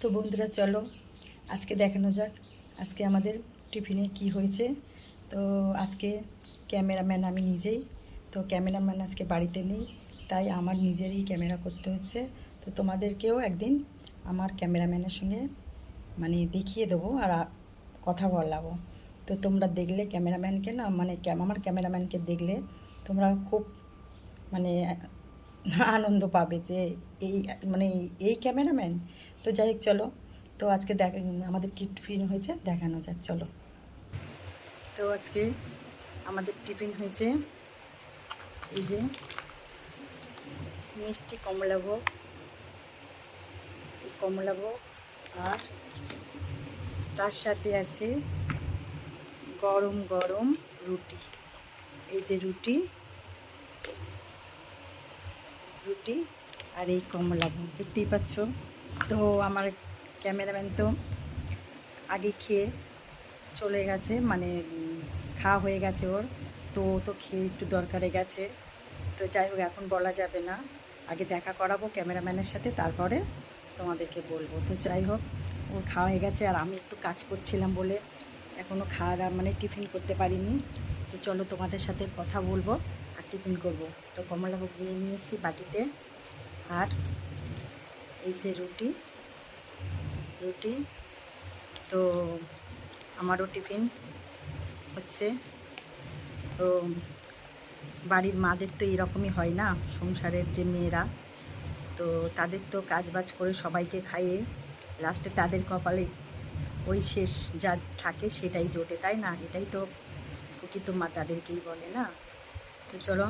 তো বন্ধুরা চলো আজকে দেখানো যাক আজকে আমাদের টিফিনে কি হয়েছে। তো আজকে ক্যামেরাম্যান আমি নিজেই, তো ক্যামেরাম্যান আজকে বাড়িতে নেই, তাই আমার নিজেরই ক্যামেরা করতে হচ্ছে। তো তোমাদেরকেও একদিন আমার ক্যামেরাম্যানের সঙ্গে মানে দেখিয়ে দেবো আর কথা বলাবো। তো তোমরা দেখলে ক্যামেরাম্যানকে না মানে আমার ক্যামেরাম্যানকে দেখলে তোমরা খুব মানে আনন্দ পাবে যে এই মানে এই ক্যামেরাম্যান। তো যাই হোক চলো, তো আজকে আমাদের কি টিফিন হয়েছে দেখানো যাক চলো। তো আজকে আমাদের টিফিন হয়েছে এই যে মিষ্টি কমলাভোগ, এই কমলাভোগ, আর তার সাথে আছে গরম গরম রুটি। এই যে রুটি রুটি আর এই কমলাভোগ দেখতেই পাচ্ছ। তো আমার ক্যামেরাম্যান তো আগে খেয়ে চলে গেছে, মানে খাওয়া হয়ে গেছে ওর, তো ও তো খেয়ে একটু দরকারে গেছে। তো যাই হোক এখন বলা যাবে না, আগে দেখা করাবো ক্যামেরাম্যানের সাথে তারপরে তোমাদেরকে বলবো। তো যাই হোক ওর খাওয়া হয়ে গেছে আর আমি একটু কাজ করছিলাম বলে এখনও খাওয়া দাওয়া মানে টিফিন করতে পারিনি। তো চলো তোমাদের সাথে কথা বলবো আর টিফিন করব। তো কমলাভোগ নিয়ে নিয়েছি বাটিতে, আর এই যে রুটি রুটি তো আমারও টিফিন হচ্ছে। তো বাড়ির মাদের তো এরকমই হয় না, সংসারের যে মেয়েরা, তো তাদের তো কাজবাজ করে সবাইকে খাইয়ে লাস্টে তাদের কপালে ওই শেষ যা থাকে সেটাই জোটে, তাই না? এটাই তো প্রকৃত মা তাদেরকেই বলে না। তো চলো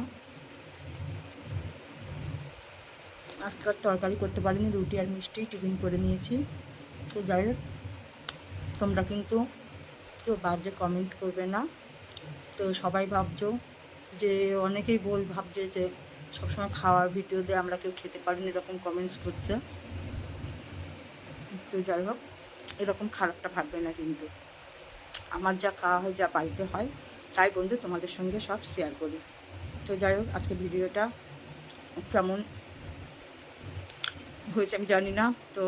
আজকাল তরকারি করতে পারিনি, রুটি আর মিষ্টি টিফিন করে নিয়েছি। তো যাই হোক তোমরা কিন্তু কেউ বাজে কমেন্ট করবে না। তো সবাই ভাবছো যে অনেকেই ভাবছে যে সবসময় খাওয়ার ভিডিওতে আমরা কেউ খেতে পারিনি এরকম কমেন্টস করছে। তো যাই হোক এরকম খারাপটা ভাববে না, কিন্তু আমার যা খাওয়া হয় যা বাড়িতে হয় তাই বন্ধু তোমাদের সঙ্গে সব শেয়ার করি। তো যাই হোক আজকে ভিডিওটা কেমন হয়েছে আমি জানি না, তো